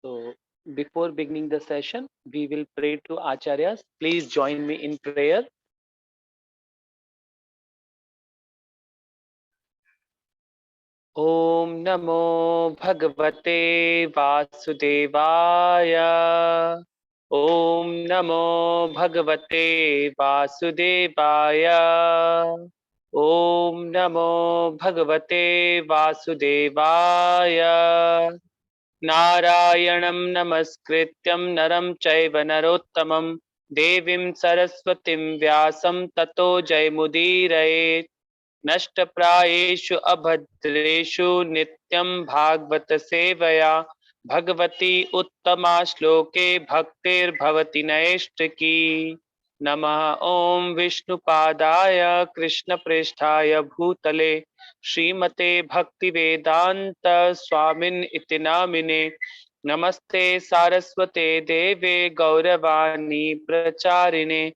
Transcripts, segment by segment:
So, before beginning the session, we will pray to Acharyas. Please join me in prayer. Om Namo Bhagavate Vasudevaya. Om Namo Bhagavate Vasudevaya. Om Namo Bhagavate Vasudevaya. नारायणं नमस्कृत्यं नरं चैव नरोत्तमं देवीं सरस्वतीं व्यासं ततो जयमुदीरयेत् नष्टप्रायेषु अभद्रेषु नित्यं भागवत सेवया भगवती उत्तमा श्लोके भक्तिर्भवति नैष्ठिकी नमः ओं विष्णुपादाय कृष्णप्रेष्ठाय भूतले श्रीमते भक्तिवेदांत स्वामिन् इति नामिने नमस्ते सारस्वते देवे गौरवाणी प्रचारिणे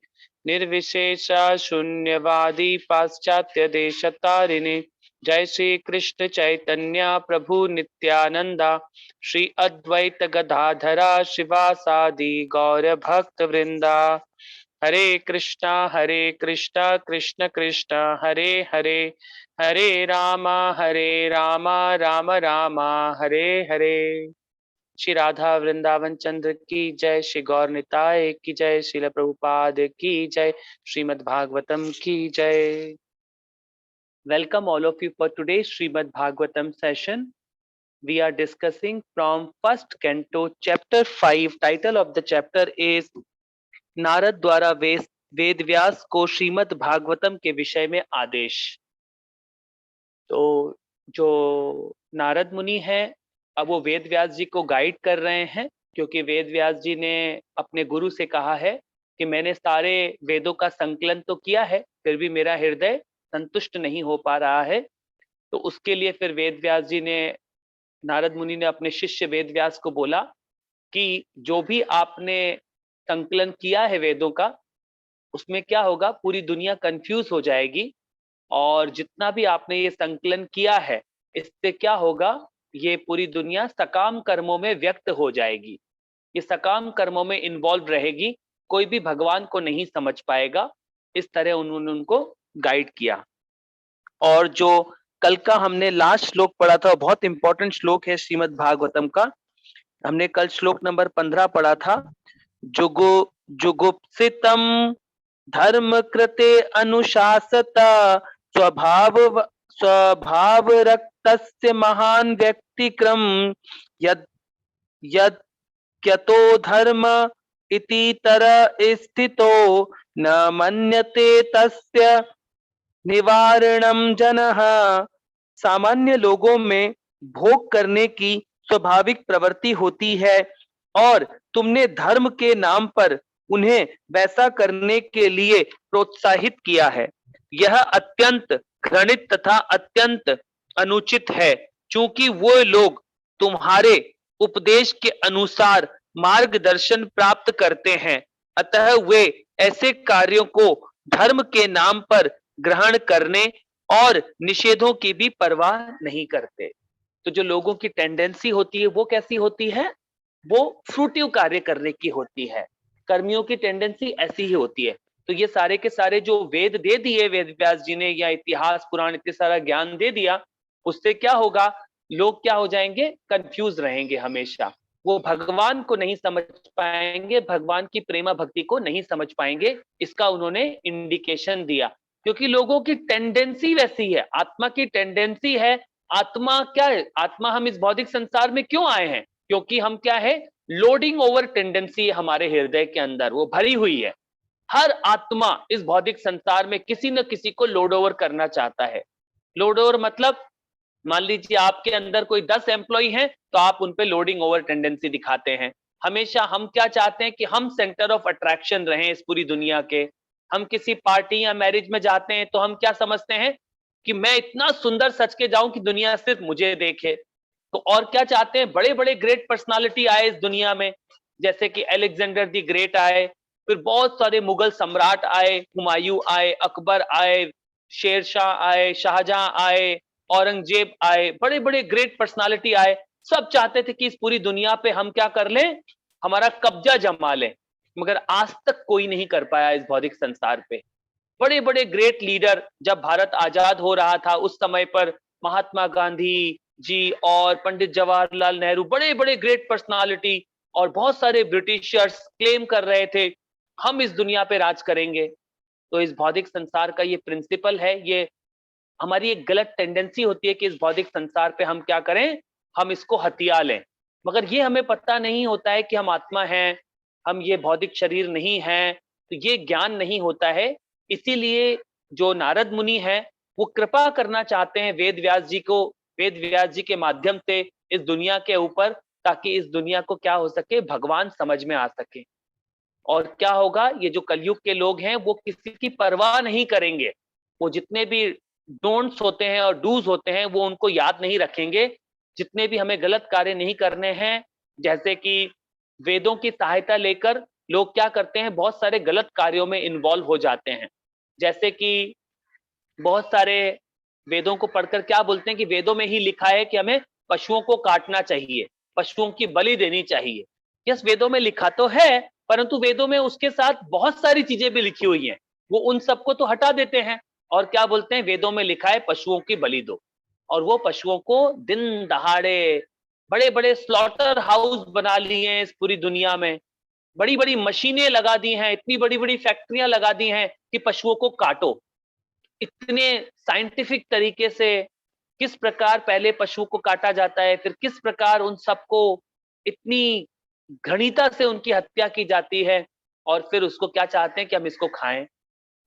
निर्विशेष शून्यवादी पाश्चात्य देशतारिणे जय श्री कृष्ण चैतन्य प्रभु नित्यानंदा श्री अद्वैत गदाधरा शिवासादि गौर भक्त वृंदा हरे कृष्णा कृष्ण कृष्ण हरे हरे हरे रामा राम राम हरे हरे। श्री राधा वृंदावन चंद्र की जय, श्री गौर निताय की जय, श्रील प्रभुपाद की जय, श्रीमद् भागवतम की जय। Welcome all of you for today's Srimad Bhagavatam session. We are discussing from first canto chapter 5. Title of the chapter is Narad द्वारा वेद व्यास को श्रीमद् भागवतम के विषय में आदेश। तो जो नारद मुनि है, अब वो वेद व्यास जी को गाइड कर रहे हैं, क्योंकि वेद व्यास जी ने अपने गुरु से कहा है कि मैंने सारे वेदों का संकलन तो किया है, फिर भी मेरा हृदय संतुष्ट नहीं हो पा रहा है। तो उसके लिए फिर वेद व्यास जी ने, नारद मुनि ने अपने शिष्य वेद व्यास को बोला कि जो भी आपने संकलन किया है वेदों का, उसमें क्या होगा, पूरी दुनिया कंफ्यूज हो जाएगी, और जितना भी आपने ये संकलन किया है इससे क्या होगा, ये पूरी दुनिया सकाम कर्मों में व्यक्त हो जाएगी, ये सकाम कर्मों में इन्वॉल्व रहेगी, कोई भी भगवान को नहीं समझ पाएगा। इस तरह उन्होंने उनको गाइड किया। और जो कल का हमने लास्ट श्लोक पढ़ा था, बहुत इंपॉर्टेंट श्लोक है श्रीमद् भागवतम का। हमने कल श्लोक नंबर 15 पढ़ा था। जुगुप्सितम धर्म कृते अनुशासता स्वभाव रक्तस्य महान व्यक्तिक्रम यद यद क्यतो धर्म इति तर स्थितो न मन्यते तस्य निवारणम जनः। सामान्य लोगों में भोग करने की स्वाभाविक प्रवृत्ति होती है, और तुमने धर्म के नाम पर उन्हें वैसा करने के लिए प्रोत्साहित किया है। यह अत्यंत घृणित तथा अत्यंत अनुचित है, क्योंकि वो लोग तुम्हारे उपदेश के अनुसार मार्गदर्शन प्राप्त करते हैं, अतः वे ऐसे कार्यों को धर्म के नाम पर ग्रहण करने और निषेधों की भी परवाह नहीं करते। तो जो लोगों की टेंडेंसी होती है वो कैसी होती है, वो फ्रूटिव कार्य करने की होती है। कर्मियों की टेंडेंसी ऐसी ही होती है। तो ये सारे के सारे जो वेद दे दिए वेद व्यास जी ने, या इतिहास पुराण इतने सारा ज्ञान दे दिया, उससे क्या होगा, लोग क्या हो जाएंगे, कंफ्यूज रहेंगे हमेशा। वो भगवान को नहीं समझ पाएंगे, भगवान की प्रेमा भक्ति को नहीं समझ पाएंगे। इसका उन्होंने इंडिकेशन दिया, क्योंकि लोगों की टेंडेंसी वैसी है, आत्मा की टेंडेंसी है। आत्मा क्या है, आत्मा हम इस भौतिक संसार में क्यों आए हैं, क्योंकि हम क्या है, लोडिंग ओवर टेंडेंसी हमारे हृदय के अंदर वो भरी हुई है। हर आत्मा इस भौतिक संसार में किसी न किसी को लोड ओवर करना चाहता है। लोड ओवर मतलब, मान लीजिए आपके अंदर कोई 10 एम्प्लॉय हैं, तो आप उन पे लोडिंग ओवर टेंडेंसी दिखाते हैं। हमेशा हम क्या चाहते हैं कि हम सेंटर ऑफ अट्रैक्शन रहें इस पूरी दुनिया के। हम किसी पार्टी या मैरिज में जाते हैं तो हम क्या समझते हैं कि मैं इतना सुंदर सज के जाऊं कि दुनिया सिर्फ मुझे देखे। तो और क्या चाहते हैं, बड़े बड़े ग्रेट पर्सनालिटी आए इस दुनिया में, जैसे कि अलेक्जेंडर दी ग्रेट आए, फिर बहुत सारे मुगल सम्राट आए, हुमायूं आए, अकबर आए, शेरशाह आए, शाहजहां आए, औरंगजेब आए, बड़े बड़े ग्रेट पर्सनालिटी आए। सब चाहते थे कि इस पूरी दुनिया पे हम क्या कर लें, हमारा कब्जा जमा लें, मगर आज तक कोई नहीं कर पाया इस भौतिक संसार पे। बड़े बड़े ग्रेट लीडर, जब भारत आजाद हो रहा था उस समय पर महात्मा गांधी जी और पंडित जवाहरलाल नेहरू, बड़े बड़े ग्रेट पर्सनालिटी और बहुत सारे ब्रिटिशर्स क्लेम कर रहे थे हम इस दुनिया पे राज करेंगे। तो इस भौतिक संसार का ये प्रिंसिपल है, ये हमारी एक गलत टेंडेंसी होती है कि इस भौतिक संसार पे हम क्या करें, हम इसको हथिया लें, मगर ये हमें पता नहीं होता है कि हम आत्मा हैं, हम ये भौतिक शरीर नहीं हैं, तो ये ज्ञान नहीं होता है। इसीलिए जो नारद मुनि हैं वो कृपा करना चाहते हैं वेद व्यास जी को, वेद व्यास जी के माध्यम से इस दुनिया के ऊपर, ताकि इस दुनिया को क्या हो सके, भगवान समझ में आ सके। और क्या होगा, ये जो कलयुग के लोग हैं वो किसी की परवाह नहीं करेंगे, वो जितने भी डोंट्स होते हैं और डूज होते हैं वो उनको याद नहीं रखेंगे। जितने भी हमें गलत कार्य नहीं करने हैं, जैसे कि वेदों की सहायता लेकर लोग क्या करते हैं, बहुत सारे गलत कार्यों में इन्वॉल्व हो जाते हैं। जैसे कि बहुत सारे वेदों को पढ़कर क्या बोलते हैं कि वेदों में ही लिखा है कि हमें पशुओं को काटना चाहिए, पशुओं की बलि देनी चाहिए। यस, वेदों में लिखा तो है, परंतु वेदों में उसके साथ बहुत सारी चीजें भी लिखी हुई हैं, वो उन सबको तो हटा देते हैं और क्या बोलते हैं, वेदों में लिखा है पशुओं की बलि दो। और वो पशुओं को दिन दहाड़े बड़े बड़े स्लॉटर हाउस बना लिए हैं इस पूरी दुनिया में, बड़ी बड़ी मशीनें लगा दी हैं, इतनी बड़ी बड़ी फैक्ट्रियां लगा दी हैं कि पशुओं को काटो। इतने साइंटिफिक तरीके से किस प्रकार पहले पशु को काटा जाता है, फिर किस प्रकार उन सबको इतनी घृणिता से उनकी हत्या की जाती है, और फिर उसको क्या चाहते हैं कि हम इसको खाएं।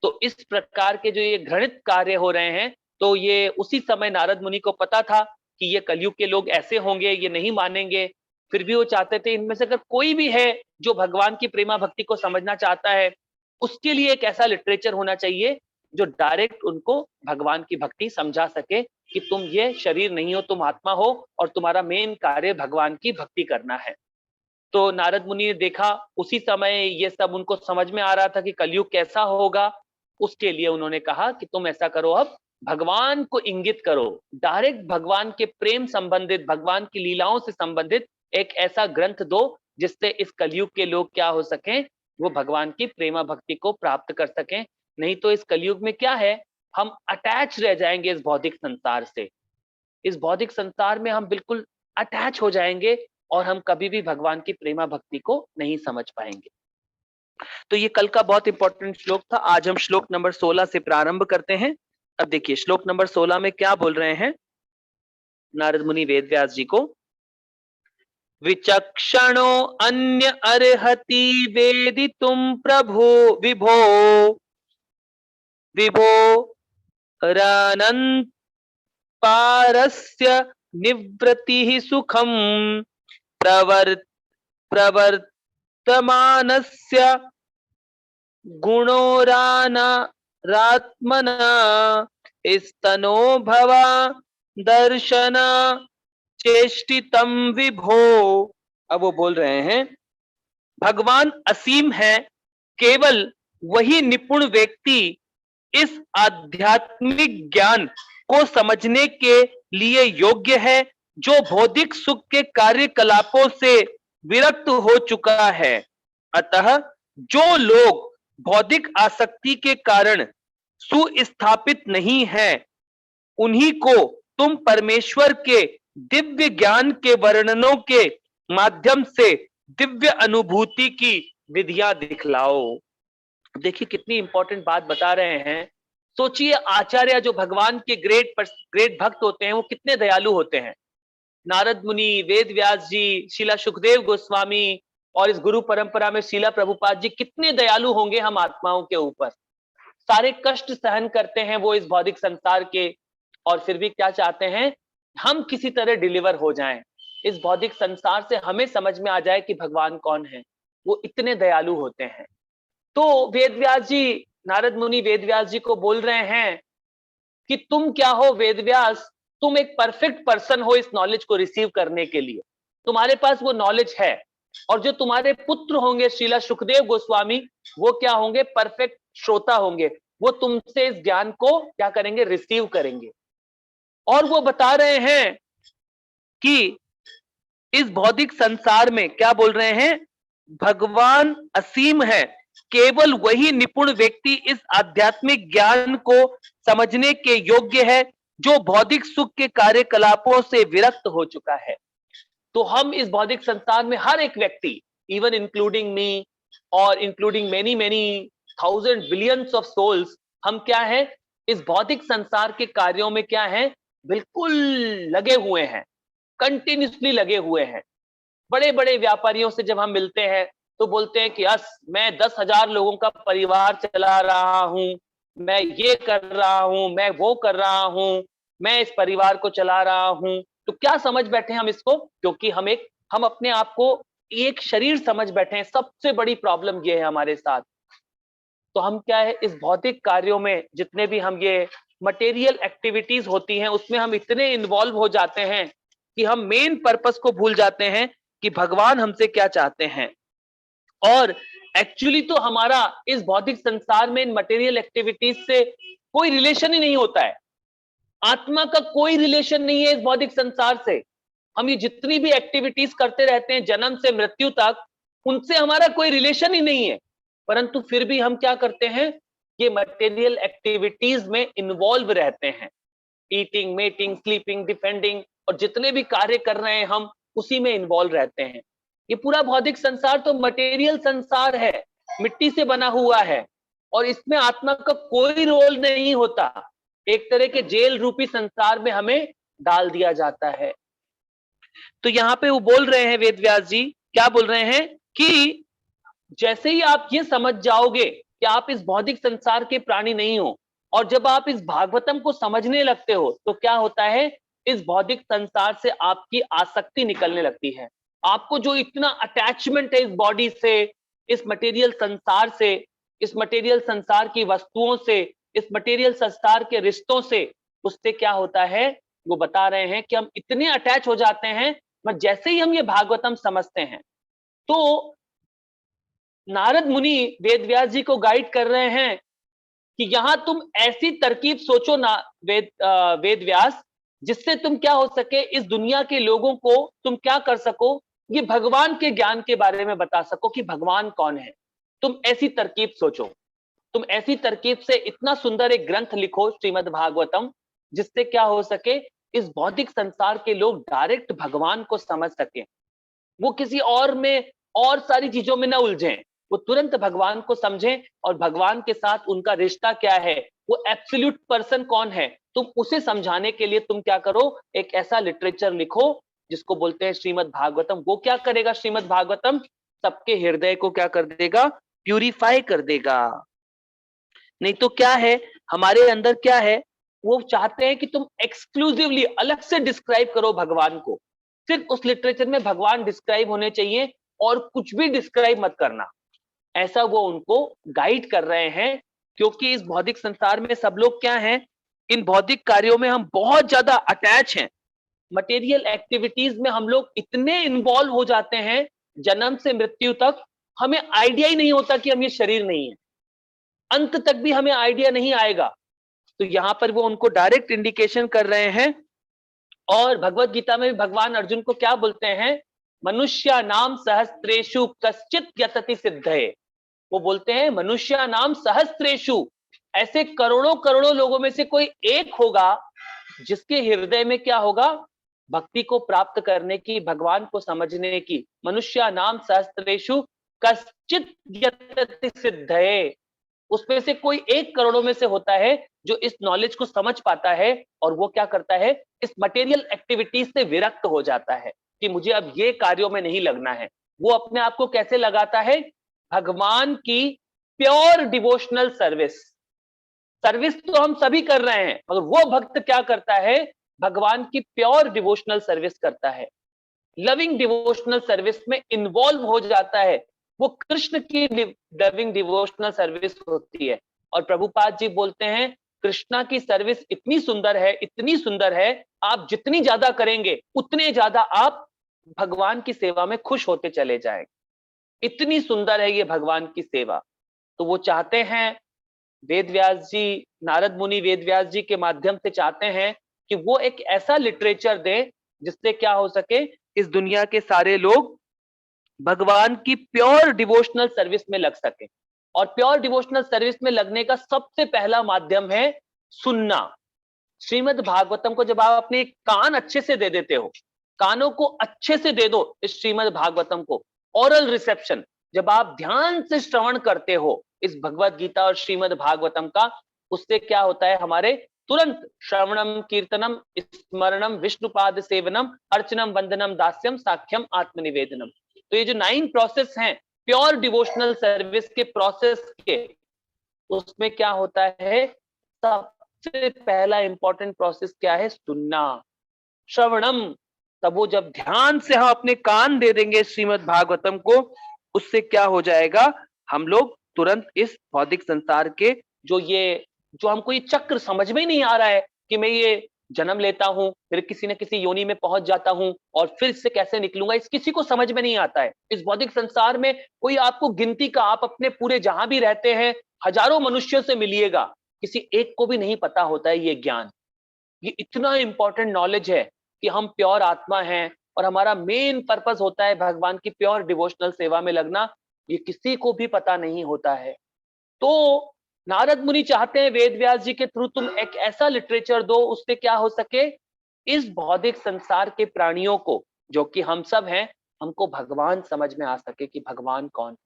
तो इस प्रकार के जो ये घृणित कार्य हो रहे हैं, तो ये उसी समय नारद मुनि को पता था कि ये कलयुग के लोग ऐसे होंगे, ये नहीं मानेंगे। फिर भी वो चाहते थे इनमें से अगर कोई भी है जो भगवान की प्रेमा भक्ति को समझना चाहता है, उसके लिए एक ऐसा लिटरेचर होना चाहिए जो डायरेक्ट उनको भगवान की भक्ति समझा सके कि तुम ये शरीर नहीं हो, तुम आत्मा हो और तुम्हारा मेन कार्य भगवान की भक्ति करना है। तो नारद मुनि ने देखा उसी समय ये सब उनको समझ में आ रहा था कि कलयुग कैसा होगा। उसके लिए उन्होंने कहा कि तुम ऐसा करो, अब भगवान को इंगित करो, डायरेक्ट भगवान के प्रेम संबंधित, भगवान की लीलाओं से संबंधित एक ऐसा ग्रंथ दो जिससे इस कलयुग के लोग क्या हो सकें, वो भगवान की प्रेमा भक्ति को प्राप्त कर सकें। नहीं तो इस कलयुग में क्या है, हम अटैच रह जाएंगे इस भौतिक संसार से। इस भौतिक संसार में हम बिल्कुल अटैच हो जाएंगे और हम कभी भी भगवान की प्रेमा भक्ति को नहीं समझ पाएंगे। तो ये कल का बहुत इंपॉर्टेंट श्लोक था। आज हम श्लोक नंबर 16 से प्रारंभ करते हैं। अब देखिए श्लोक नंबर 16 में क्या बोल रहे हैं नारद मुनि वेद व्यास जी को। विचक्षणो अन्य अर्हति वेदितुम प्रभो विभो विभो रानंत पारस्य निवृत्तिः सुखम प्रवर्तमानस्य गुणोरात्मना स्तनो भवा दर्शन चेष्टितम विभो। अब वो बोल रहे हैं भगवान असीम है, केवल वही निपुण व्यक्ति इस आध्यात्मिक ज्ञान को समझने के लिए योग्य है जो भौतिक सुख के कार्यकलापों से विरक्त हो चुका है। अतः जो लोग भौतिक आसक्ति के कारण सुस्थापित नहीं है, उन्हीं को तुम परमेश्वर के दिव्य ज्ञान के वर्णनों के माध्यम से दिव्य अनुभूति की विधियां दिखलाओ। देखिए कितनी इंपॉर्टेंट बात बता रहे हैं। सोचिए आचार्य जो भगवान के ग्रेट भक्त होते हैं वो कितने दयालु होते हैं। नारद मुनि, वेद व्यास जी, शीला सुखदेव गोस्वामी और इस गुरु परंपरा में शीला प्रभुपाद जी कितने दयालु होंगे हम आत्माओं के ऊपर। सारे कष्ट सहन करते हैं वो इस भौतिक संसार के, और फिर भी क्या चाहते हैं, हम किसी तरह डिलीवर हो जाएं इस भौतिक संसार से, हमें समझ में आ जाए कि भगवान कौन है। वो इतने दयालु होते हैं। तो वेदव्यास जी, नारद मुनि वेदव्यास जी को बोल रहे हैं कि तुम क्या हो वेदव्यास, तुम एक परफेक्ट पर्सन हो इस नॉलेज को रिसीव करने के लिए, तुम्हारे पास वो नॉलेज है। और जो तुम्हारे पुत्र होंगे शीला सुखदेव गोस्वामी, वो क्या होंगे, परफेक्ट श्रोता होंगे, वो तुमसे इस ज्ञान को क्या करेंगे, रिसीव करेंगे। और वो बता रहे हैं कि इस भौतिक संसार में क्या बोल रहे हैं, भगवान असीम है, केवल वही निपुण व्यक्ति इस आध्यात्मिक ज्ञान को समझने के योग्य है जो भौतिक सुख के कार्यकलापों से विरक्त हो चुका है। तो हम इस भौतिक संसार में हर एक व्यक्ति, इवन इंक्लूडिंग मी और including many many thousand billions of souls, हम क्या है, इस भौतिक संसार के कार्यों में क्या है, बिल्कुल लगे हुए हैं, कंटिन्यूसली लगे हुए हैं। बड़े बड़े व्यापारियों से जब हम मिलते हैं तो बोलते हैं कि यस, मैं 10,000 लोगों का परिवार चला रहा हूं, मैं ये कर रहा हूं, मैं वो कर रहा हूं, मैं इस परिवार को चला रहा हूं। तो क्या समझ बैठे हम इसको, क्योंकि हम अपने आप को एक शरीर समझ बैठे हैं। सबसे बड़ी प्रॉब्लम ये है हमारे साथ। तो हम क्या है, इस भौतिक कार्यों में जितने भी हम ये मटेरियल एक्टिविटीज होती हैं उसमें हम इतने इन्वॉल्व हो जाते हैं कि हम मेन पर्पस को भूल जाते हैं कि भगवान हमसे क्या चाहते हैं। और एक्चुअली तो हमारा इस भौतिक संसार में इन मटेरियल एक्टिविटीज से कोई रिलेशन ही नहीं होता है। आत्मा का कोई रिलेशन नहीं है इस भौतिक संसार से। हम ये जितनी भी एक्टिविटीज करते रहते हैं जन्म से मृत्यु तक, उनसे हमारा कोई रिलेशन ही नहीं है, परंतु फिर भी हम क्या करते हैं, ये मटेरियल एक्टिविटीज में इन्वॉल्व रहते हैं। ईटिंग, मेटिंग, स्लीपिंग, डिफेंडिंग, और जितने भी कार्य कर रहे हैं हम उसी में इन्वॉल्व रहते हैं। ये पूरा भौतिक संसार तो मटेरियल संसार है, मिट्टी से बना हुआ है, और इसमें आत्मा का कोई रोल नहीं होता। एक तरह के जेल रूपी संसार में हमें डाल दिया जाता है। तो यहां पे वो बोल रहे हैं, वेद व्यास जी क्या बोल रहे हैं कि जैसे ही आप ये समझ जाओगे कि आप इस भौतिक संसार के प्राणी नहीं हो, और जब आप इस भागवतम को समझने लगते हो तो क्या होता है, इस भौतिक संसार से आपकी आसक्ति निकलने लगती है। आपको जो इतना अटैचमेंट है इस बॉडी से, इस मटेरियल संसार से, इस मटेरियल संसार की वस्तुओं से, इस मटेरियल संसार के रिश्तों से, उससे क्या होता है, वो बता रहे हैं कि हम इतने अटैच हो जाते हैं। पर जैसे ही हम ये भागवतम समझते हैं तो नारद मुनि वेद व्यास जी को गाइड कर रहे हैं कि यहां तुम ऐसी तरकीब सोचो ना वेद व्यास, जिससे तुम क्या हो सके, इस दुनिया के लोगों को तुम क्या कर सको, ये भगवान के ज्ञान के बारे में बता सको कि भगवान कौन है। तुम ऐसी तरकीब सोचो, तुम ऐसी तरकीब से इतना सुंदर एक ग्रंथ लिखो श्रीमद् भागवतम, जिससे क्या हो सके, इस भौतिक संसार के लोग डायरेक्ट भगवान को समझ सके, वो किसी और में और सारी चीजों में ना उलझें, वो तुरंत भगवान को समझें और भगवान के साथ उनका रिश्ता क्या है, वो एब्सोल्यूट पर्सन कौन है, तुम उसे समझाने के लिए तुम क्या करो, एक ऐसा लिटरेचर लिखो जिसको बोलते हैं श्रीमद् भागवतम। वो क्या करेगा श्रीमद् भागवतम, सबके हृदय को क्या कर देगा, प्यूरिफाई कर देगा। नहीं तो क्या है, हमारे अंदर क्या है, वो चाहते हैं कि तुम एक्सक्लूसिवली अलग से डिस्क्राइब करो भगवान को, सिर्फ उस लिटरेचर में भगवान डिस्क्राइब होने चाहिए और कुछ भी डिस्क्राइब मत करना। ऐसा वो उनको गाइड कर रहे हैं, क्योंकि इस भौतिक संसार में सब लोग क्या हैं, इन भौतिक कार्यों में हम बहुत ज्यादा अटैच हैं। मटेरियल एक्टिविटीज में हम लोग इतने इन्वॉल्व हो जाते हैं जन्म से मृत्यु तक, हमें आइडिया ही नहीं होता कि हम ये शरीर नहीं है, अंत तक भी हमें आइडिया नहीं आएगा। तो यहां पर वो उनको डायरेक्ट इंडिकेशन कर रहे हैं। और भगवत गीता में भी भगवान अर्जुन को क्या बोलते हैं, मनुष्य नाम सहस्त्रेषु कश्चित यतति सिद्धये। वो बोलते हैं मनुष्य नाम सहस्त्रेषु, ऐसे करोड़ों करोड़ों लोगों में से कोई एक होगा जिसके हृदय में क्या होगा, भक्ति को प्राप्त करने की, भगवान को समझने की। मनुष्य नाम सहस्त्रेषु कश्चित यतति सिद्धये, उसमें से कोई एक करोड़ों में से होता है जो इस नॉलेज को समझ पाता है, और वो क्या करता है, इस मटेरियल एक्टिविटीज से विरक्त हो जाता है कि मुझे अब ये कार्यों में नहीं लगना है। वो अपने आप को कैसे लगाता है, भगवान की प्योर डिवोशनल सर्विस। सर्विस तो हम सभी कर रहे हैं, मगर वो भक्त क्या करता है, भगवान की प्योर डिवोशनल सर्विस करता है, लविंग डिवोशनल सर्विस में इन्वॉल्व हो जाता है। वो कृष्ण की लविंग डिवोशनल सर्विस होती है। और प्रभुपाद जी बोलते हैं कृष्णा की सर्विस इतनी सुंदर है, इतनी सुंदर है, आप जितनी ज्यादा करेंगे उतने ज्यादा आप भगवान की सेवा में खुश होते चले जाएंगे। इतनी सुंदर है ये भगवान की सेवा। तो वो चाहते हैं, वेद व्यास जी, नारद मुनि वेद व्यास जी के माध्यम से चाहते हैं कि वो एक ऐसा लिटरेचर दे जिससे क्या हो सके, इस दुनिया के सारे लोग भगवान की प्योर डिवोशनल सर्विस में लग सके। और प्योर डिवोशनल सर्विस में लगने का सबसे पहला माध्यम है सुनना। श्रीमद् भागवतम को जब आप अपने कान अच्छे से दे देते हो, कानों को अच्छे से दे दो इस श्रीमद् भागवतम को, ओरल रिसेप्शन, जब आप ध्यान से श्रवण करते हो इस भगवत गीता और श्रीमद् भागवतम का, उससे क्या होता है, हमारे तुरंत श्रवणम कीर्तनम स्मरणम विष्णुपाद सेवनम अर्चनम वंदनम दास्यम साख्यम आत्मनिवेदनम। तो ये जो 9 प्रोसेस हैं प्योर डिवोशनल सर्विस के प्रोसेस के, उसमें क्या होता है, सबसे पहला इंपॉर्टेंट प्रोसेस क्या है, सुनना, श्रवणम। तब वो जब ध्यान से हम अपने कान दे देंगे श्रीमद् भागवतम को, उससे क्या हो जाएगा, हम लोग तुरंत इस भौतिक संसार के जो हमको ये चक्र समझ में ही नहीं आ रहा है कि मैं ये जन्म लेता हूं, फिर किसी न किसी योनि में पहुंच जाता हूं और फिर इससे कैसे निकलूंगा, इस किसी को समझ में नहीं आता है। इस भौतिक संसार में कोई आपको गिनती का, आप अपने पूरे जहां भी रहते हैं हजारों मनुष्यों से मिलिएगा, किसी एक को भी नहीं पता होता है ये ज्ञान। ये इतना इंपॉर्टेंट नॉलेज है कि हम प्योर आत्मा हैं और हमारा मेन पर्पस होता है भगवान की प्योर डिवोशनल सेवा में लगना, ये किसी को भी पता नहीं होता है। तो नारद मुनि चाहते हैं वेद व्यास जी के थ्रू तुम एक ऐसा लिटरेचर दो, उससे क्या हो सके, इस भौतिक संसार के प्राणियों को, जो कि हम सब हैं, हमको भगवान समझ में आ सके कि भगवान कौन है।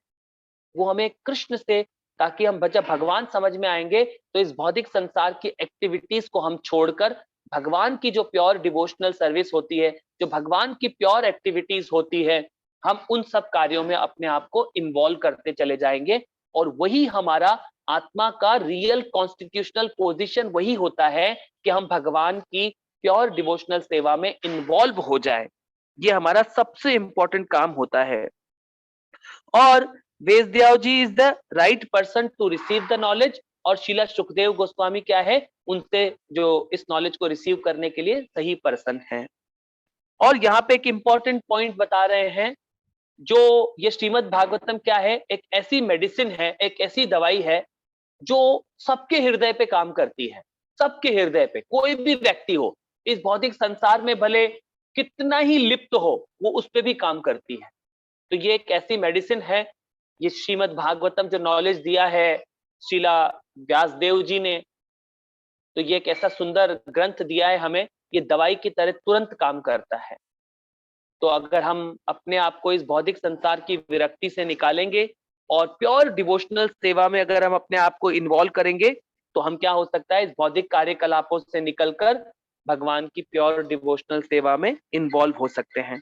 वो हमें कृष्ण से, ताकि हम जब भगवान समझ में आएंगे तो इस भौतिक संसार की एक्टिविटीज को हम छोड़कर भगवान की जो प्योर डिवोशनल सर्विस होती है, जो भगवान की प्योर एक्टिविटीज होती है, हम उन सब कार्यों में अपने आप को इन्वॉल्व करते चले जाएंगे। और वही हमारा आत्मा का रियल कॉन्स्टिट्यूशनल पोजीशन वही होता है कि हम भगवान की प्योर डिवोशनल सेवा में इन्वॉल्व हो जाए। ये हमारा सबसे इंपॉर्टेंट काम होता है। और Vedvyas ji is the right person to receive the knowledge, और शीला सुखदेव गोस्वामी क्या है, उनसे जो इस नॉलेज को रिसीव करने के लिए सही पर्सन है। और यहाँ पे एक इंपॉर्टेंट पॉइंट बता रहे हैं, जो ये श्रीमद् भागवतम क्या है, एक ऐसी मेडिसिन है, एक ऐसी दवाई है जो सबके हृदय पे काम करती है। सबके हृदय पे, कोई भी व्यक्ति हो इस भौतिक संसार में, भले कितना ही लिप्त हो, वो उस पे भी काम करती है। तो ये एक ऐसी मेडिसिन है, ये श्रीमद् भागवतम जो नॉलेज दिया है शीला व्यासदेव जी ने, तो ये एक ऐसा सुंदर ग्रंथ दिया है हमें, ये दवाई की तरह तुरंत काम करता है। तो अगर हम अपने आप को इस भौतिक संसार की विरक्ति से निकालेंगे और प्योर डिवोशनल सेवा में अगर हम अपने आप को इन्वॉल्व करेंगे, तो हम क्या हो सकता है, इस भौतिक कार्यकलापों से निकलकर भगवान की प्योर डिवोशनल सेवा में इन्वॉल्व हो सकते हैं।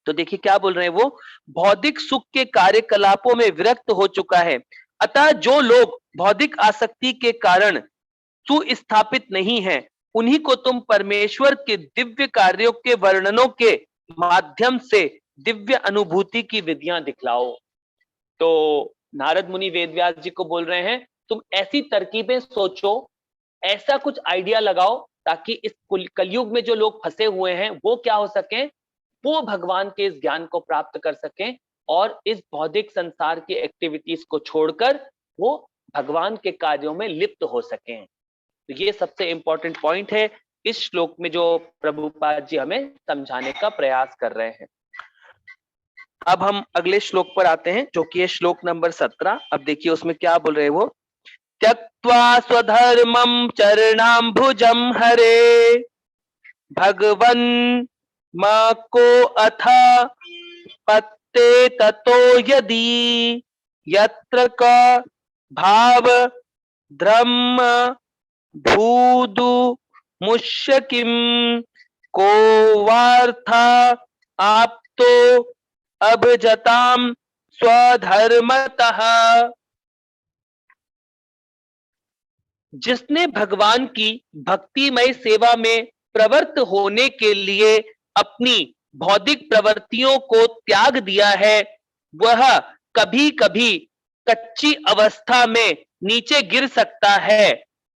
तो देखिए क्या बोल रहे हैं वो, भौतिक सुख के कार्यकलापों में विरक्त हो चुका है, अतः जो लोग भौतिक आसक्ति के कारण सुस्थापित नहीं है, उन्हीं को तुम परमेश्वर के दिव्य कार्यों के वर्णनों के माध्यम से दिव्य अनुभूति की विधियां दिखलाओ। तो नारद मुनि वेदव्यास जी को बोल रहे हैं, तुम ऐसी तरकीबें सोचो, ऐसा कुछ आइडिया लगाओ, ताकि इस कलयुग में जो लोग फंसे हुए हैं वो क्या हो सके, वो भगवान के इस ज्ञान को प्राप्त कर सकें और इस भौतिक संसार की एक्टिविटीज को छोड़कर वो भगवान के कार्यों में लिप्त हो सकें। तो ये सबसे इंपॉर्टेंट पॉइंट है इस श्लोक में जो प्रभुपाद जी हमें समझाने का प्रयास कर रहे हैं। अब हम अगले श्लोक पर आते हैं, जो कि है श्लोक नंबर 17। अब देखिए उसमें क्या बोल रहे हैं वो, त्यक्त्वा स्वधर्मं चरणाम्बुजं हरे भगवन् को अथ पत्ते ततो यदि यत्र क भाव धर्म भूदु मुष्य किम को वार्था आप्तो अभजताम स्वधर्मतः। जिसने भगवान की भक्तिमय सेवा में प्रवृत्त होने के लिए अपनी भौतिक प्रवृत्तियों को त्याग दिया है, वह कभी कभी कच्ची अवस्था में नीचे गिर सकता है,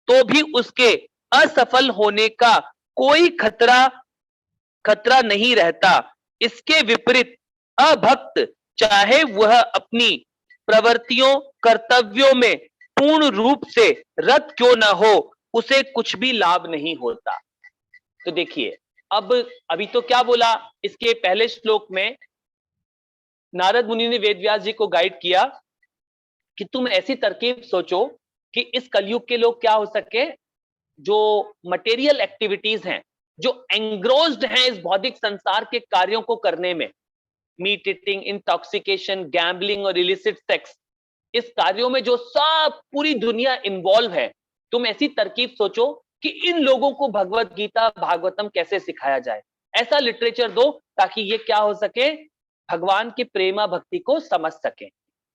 तो भी उसके असफल होने का कोई खतरा नहीं रहता। इसके विपरीत अभक्त, चाहे वह अपनी प्रवृत्तियों कर्तव्यों में पूर्ण रूप से रत क्यों न हो, उसे कुछ भी लाभ नहीं होता। तो देखिए अब अभी तो क्या बोला, इसके पहले श्लोक में नारद मुनि ने वेदव्यास जी को गाइड किया कि तुम ऐसी तरकीब सोचो कि इस कलयुग के लोग क्या हो सके, जो मटेरियल एक्टिविटीज हैं, जो एंग्रोस्ड हैं इस भौतिक संसार के कार्यों को करने में, मीट ईटिंग, इंटॉक्सिकेशन, गैम्बलिंग और इलिसिट सेक्स, इस कार्यों में जो सब पूरी दुनिया इन्वॉल्व है, तुम ऐसी तरकीब सोचो कि इन लोगों को भगवत गीता भागवतम कैसे सिखाया जाए। ऐसा लिटरेचर दो ताकि ये क्या हो सके, भगवान की प्रेमा भक्ति को समझ सके।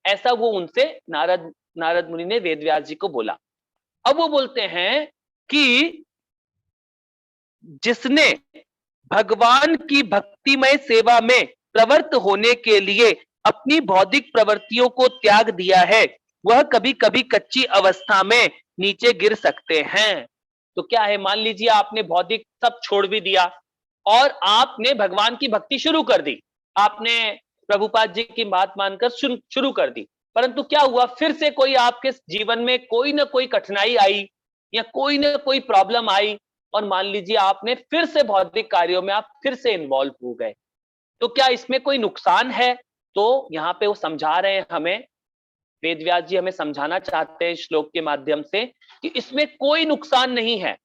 ऐसा वो उनसे नारद नारद मुनि ने वेदव्यास जी को बोला। अब वो बोलते हैं कि जिसने भगवान की भक्तिमय सेवा में प्रवृत्त होने के लिए अपनी बौद्धिक प्रवृत्तियों को त्याग दिया है, वह कभी कभी कच्ची अवस्था में नीचे गिर सकते हैं। तो क्या है, मान लीजिए आपने बौद्धिक सब छोड़ भी दिया और आपने भगवान की भक्ति शुरू कर दी, आपने प्रभुपाद जी की बात मानकर शुरू कर दी, परंतु क्या हुआ, फिर से कोई आपके जीवन में कोई ना कोई कठिनाई आई या कोई ना कोई प्रॉब्लम आई और मान लीजिए आपने फिर से भौतिक कार्यों में आप फिर से इन्वॉल्व हो गए, तो क्या इसमें कोई नुकसान है? तो यहाँ पे वो समझा रहे हैं हमें, वेदव्यास जी हमें समझाना चाहते हैं श्लोक के माध्यम से कि इसमें कोई नुकसान नहीं है।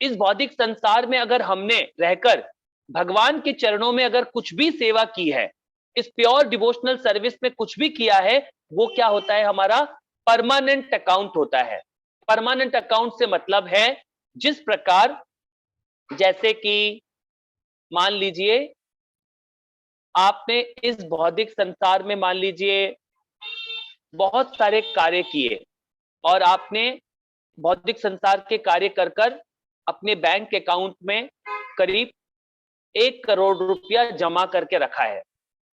इस भौतिक संसार में अगर हमने रहकर भगवान के चरणों में अगर कुछ भी सेवा की है, इस प्योर डिवोशनल सर्विस में कुछ भी किया है, वो क्या होता है, हमारा परमानेंट अकाउंट होता है। परमानेंट अकाउंट से मतलब है, जिस प्रकार जैसे कि मान लीजिए आपने इस भौतिक संसार में मान लीजिए बहुत सारे कार्य किए और आपने भौतिक संसार के कार्य कर कर अपने बैंक अकाउंट में करीब 1 करोड़ रुपया जमा करके रखा है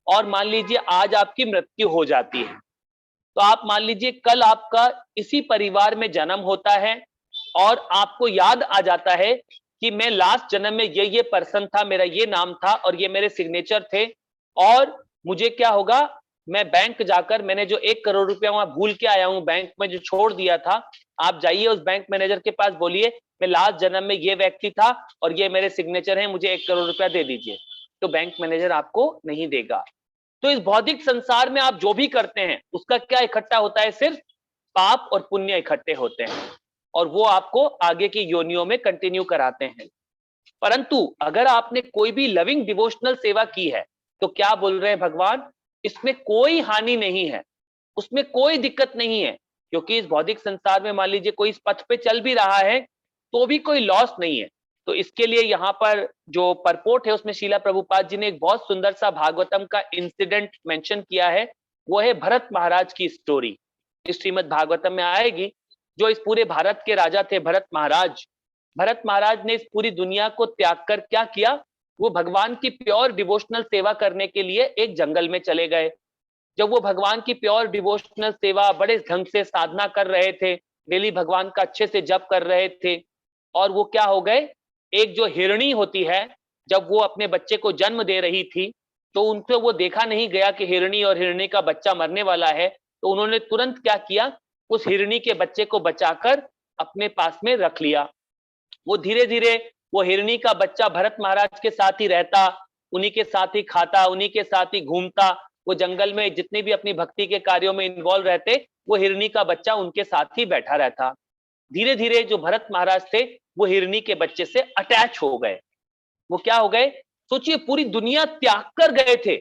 और मान लीजिए आज आपकी मृत्यु हो जाती है, तो आप मान लीजिए कल आपका इसी परिवार में जन्म होता है और आपको याद आ जाता है कि मैं लास्ट जन्म में ये पर्सन था, मेरा ये नाम था और ये मेरे सिग्नेचर थे, और मुझे क्या होगा, मैं बैंक जाकर मैंने जो 1 करोड़ रुपया वहां भूल के आया हूं, बैंक में जो छोड़ दिया था, आप जाइए उस बैंक मैनेजर के पास, बोलिए मैं लास्ट जन्म में ये व्यक्ति था और ये मेरे सिग्नेचर हैं, मुझे 1 करोड़ रुपया दे दीजिए। तो बैंक मैनेजर आपको नहीं देगा। तो इस भौतिक संसार में आप जो भी करते हैं उसका क्या इकट्ठा होता है, सिर्फ पाप और पुण्य इकट्ठे होते हैं और वो आपको आगे की योनियों में कंटिन्यू कराते हैं। परंतु अगर आपने कोई भी लविंग डिवोशनल सेवा की है, तो क्या बोल रहे हैं भगवान, इसमें कोई हानि नहीं है, उसमें कोई दिक्कत नहीं है, क्योंकि इस भौतिक संसार में मान लीजिए कोई इस पथ पे चल भी रहा है तो भी कोई लॉस नहीं है। तो इसके लिए यहाँ पर जो परपोर्ट है उसमें शीला प्रभुपाद जी ने एक बहुत सुंदर सा भागवतम का इंसिडेंट मेंशन किया है, वो है भरत महाराज की स्टोरी, इस श्रीमद् भागवतम में आएगी। जो इस पूरे भारत के राजा थे भरत महाराज ने इस पूरी दुनिया को त्याग कर क्या किया, वो भगवान की प्योर डिवोशनल सेवा करने के लिए एक जंगल में चले गए। जब वो भगवान की प्योर डिवोशनल सेवा बड़े ढंग से साधना कर रहे थे, डेली भगवान का अच्छे से जप कर रहे थे, और वो क्या हो गए, एक जो हिरणी होती है, जब वो अपने बच्चे को जन्म दे रही थी तो उनको वो देखा नहीं गया कि हिरणी और हिरणी का बच्चा मरने वाला है, तो उन्होंने तुरंत क्या किया, उस हिरणी के बच्चे को बचाकर अपने पास में रख लिया। वो धीरे धीरे वो हिरणी का बच्चा भरत महाराज के साथ ही रहता, उन्हीं के साथ ही खाता, उन्हीं के साथ ही घूमता, वो जंगल में जितने भी अपनी भक्ति के कार्यों में इन्वॉल्व रहते, वो हिरणी का बच्चा उनके साथ ही बैठा रहता। धीरे धीरे जो भरत महाराज थे वो हिरणी के बच्चे से अटैच हो गए। वो क्या हो गए, सोचिए पूरी दुनिया त्याग कर गए थे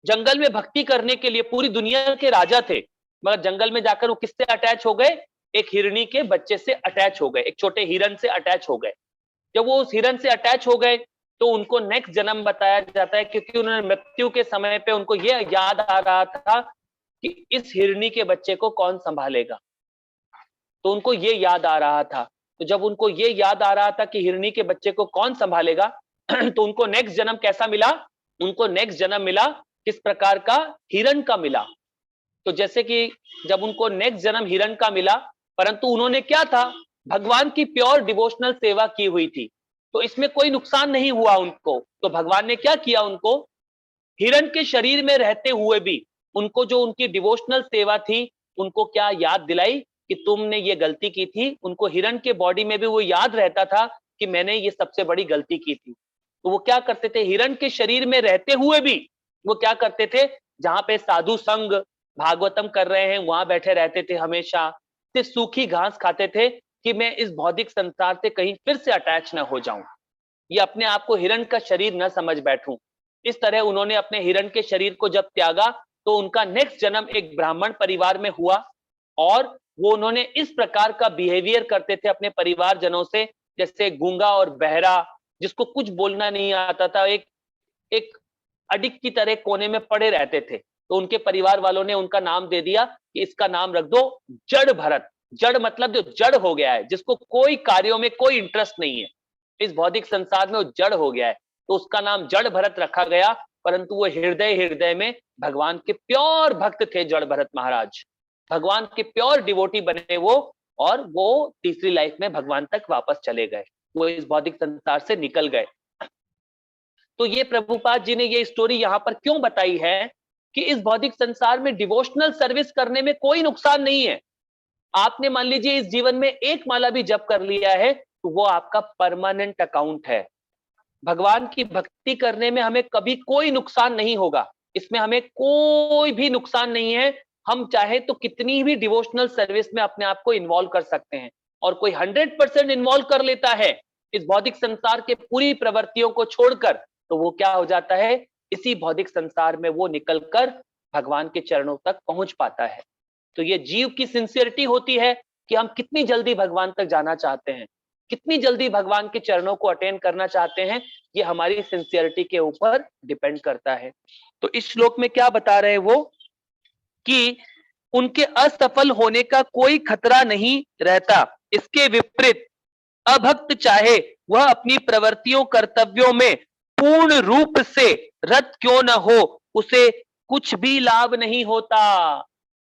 जंगल में भक्ति करने के लिए, पूरी दुनिया के राजा थे, मगर जंगल में जाकर वो किससे अटैच हो गए, एक हिरणी के बच्चे से अटैच हो गए, एक छोटे हिरन से अटैच हो गए। जब वो उस हिरन से अटैच हो गए तो उनको नेक्स्ट जन्म बताया जाता है, क्योंकि उन्होंने मृत्यु के समय पे उनको ये याद आ रहा था कि इस हिरणी के बच्चे को कौन संभालेगा, तो उनको ये याद आ रहा था। तो जब उनको ये याद आ रहा था कि हिरणी के बच्चे को कौन संभालेगा तो उनको नेक्स्ट जन्म कैसा मिला, उनको नेक्स्ट जन्म मिला किस प्रकार का, हिरण का मिला। तो जैसे कि जब उनको नेक्स्ट जन्म हिरण का मिला, परंतु उन्होंने क्या था, भगवान की प्योर डिवोशनल सेवा की हुई थी, तो इसमें कोई नुकसान नहीं हुआ उनको। तो भगवान ने क्या किया, उनको हिरण के शरीर में रहते हुए भी उनको जो उनकी डिवोशनल सेवा थी उनको क्या याद दिलाई कि तुमने ये गलती की थी। उनको हिरण के बॉडी में भी वो याद रहता था कि मैंने ये सबसे बड़ी गलती की थी। तो वो क्या करते थे, हिरण के शरीर में रहते हुए भी वो क्या करते थे, जहां पे साधु संग भागवतम कर रहे हैं वहां बैठे रहते थे, हमेशा से सूखी घास खाते थे कि मैं इस भौतिक संसार से कहीं फिर से अटैच ना हो जाऊं, ये अपने आप को हिरण का शरीर न समझ बैठूं। इस तरह उन्होंने अपने हिरण के शरीर को जब त्यागा तो उनका नेक्स्ट जन्म एक ब्राह्मण परिवार में हुआ, और वो उन्होंने इस प्रकार का बिहेवियर करते थे अपने परिवारजनों से, जैसे गूंगा और बहरा जिसको कुछ बोलना नहीं आता था, एक एक अडिक की तरह कोने में पड़े रहते थे। तो उनके परिवार वालों ने उनका नाम दे दिया कि इसका नाम रख दो जड़ भरत। जड़ मतलब जो जड़ हो गया है, जिसको कोई कार्यों में कोई इंटरेस्ट नहीं है, इस भौतिक संसार में वो जड़ हो गया है, तो उसका नाम जड़ भरत रखा गया। परंतु वो हृदय हृदय में भगवान के प्योर भक्त थे जड़ भरत महाराज, भगवान के प्योर डिवोटी बने वो, और वो तीसरी लाइफ में भगवान तक वापस चले गए, वो इस भौतिक संसार से निकल गए। तो ये प्रभुपाद जी ने ये स्टोरी यहाँ पर क्यों बताई है कि इस भौतिक संसार में डिवोशनल सर्विस करने में कोई नुकसान नहीं है। आपने मान लीजिए इस जीवन में एक माला भी जप कर लिया है तो वो आपका परमानेंट अकाउंट है। भगवान की भक्ति करने में हमें कभी कोई नुकसान नहीं होगा, इसमें हमें कोई भी नुकसान नहीं है। हम चाहे तो कितनी भी डिवोशनल सर्विस में अपने आप को इन्वॉल्व कर सकते हैं, और कोई 100% इन्वॉल्व कर लेता है इस भौतिक संसार के पूरी प्रवृत्तियों को छोड़कर, तो वो क्या हो जाता है, इसी भौतिक संसार में वो निकलकर भगवान के चरणों तक पहुंच पाता है। तो ये जीव की सिंसियरिटी होती है कि हम कितनी जल्दी भगवान तक जाना चाहते हैं, कितनी जल्दी भगवान के चरणों को अटेन करना चाहते हैं, ये हमारी सिंसियरिटी के ऊपर डिपेंड करता है। तो इस श्लोक में क्या बता रहे हैं वो, कि उनके असफल होने का कोई खतरा नहीं रहता, इसके विपरीत अभक्त चाहे वह अपनी प्रवृत्तियों कर्तव्यों में पूर्ण रूप से रत क्यों न हो, उसे कुछ भी लाभ नहीं होता।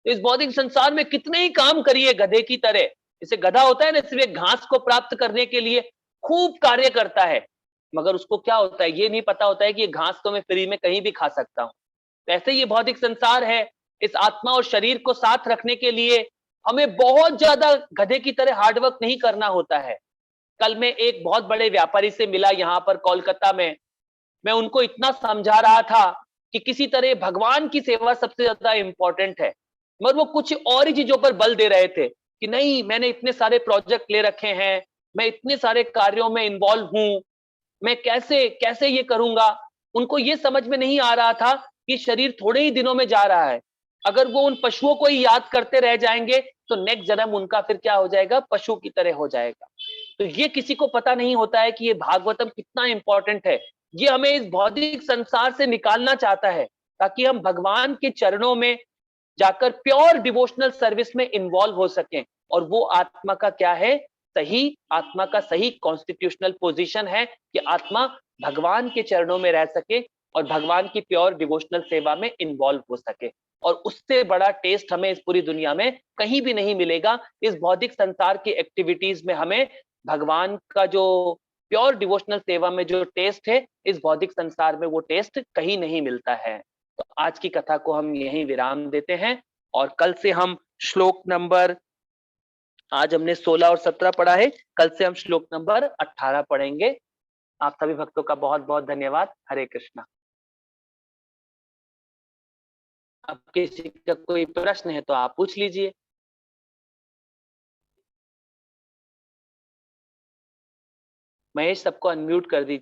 इस भौतिक संसार में कितने ही काम करिए गधे की तरह, जैसे गधा होता है ना, सिर्फ एक घास को प्राप्त करने के लिए खूब कार्य करता है, मगर उसको क्या होता है, ये नहीं पता होता है कि ये घास तो मैं फ्री में कहीं भी खा सकता हूं। तो ऐसे ये भौतिक संसार है, इस आत्मा और शरीर को साथ रखने के लिए हमें बहुत ज्यादा गधे की तरह हार्डवर्क नहीं करना होता है। कल मैं एक बहुत बड़े व्यापारी से मिला यहाँ पर कोलकाता में, मैं उनको इतना समझा रहा था कि किसी तरह भगवान की सेवा सबसे ज्यादा इंपॉर्टेंट है, मगर वो कुछ और ही चीजों पर बल दे रहे थे कि नहीं, मैंने इतने सारे प्रोजेक्ट ले रखे हैं, मैं इतने सारे कार्यों में इन्वॉल्व हूं, मैं कैसे कैसे ये करूंगा। उनको ये समझ में नहीं आ रहा था कि शरीर थोड़े ही दिनों में जा रहा है, अगर वो उन पशुओं को ही याद करते रह जाएंगे तो नेक्स्ट जन्म उनका फिर क्या हो जाएगा, पशु की तरह हो जाएगा। तो ये किसी को पता नहीं होता है कि ये भागवतम कितना इंपॉर्टेंट है। ये हमें इस भौतिक संसार से निकालना चाहता है ताकि हम भगवान के चरणों में जाकर प्योर डिवोशनल सर्विस में इन्वॉल्व हो सकें, और वो आत्मा का क्या है, सही आत्मा का सही कॉन्स्टिट्यूशनल पोजीशन है कि आत्मा भगवान के चरणों में रह सके और भगवान की प्योर डिवोशनल सेवा में इन्वॉल्व हो सके। और उससे बड़ा टेस्ट हमें इस पूरी दुनिया में कहीं भी नहीं मिलेगा। इस भौतिक संसार की एक्टिविटीज में हमें भगवान का जो प्योर डिवोशनल सेवा में जो टेस्ट है, इस भौतिक संसार में वो टेस्ट कहीं नहीं मिलता है। तो आज की कथा को हम यहीं विराम देते हैं, और कल से हम श्लोक नंबर, आज हमने 16 और 17 पढ़ा है, कल से हम श्लोक नंबर 18 पढ़ेंगे। आप सभी भक्तों का बहुत बहुत धन्यवाद। हरे कृष्णा। अब किसी का कोई प्रश्न है तो आप पूछ लीजिए। महेश, सबको अनम्यूट कर दीजिए।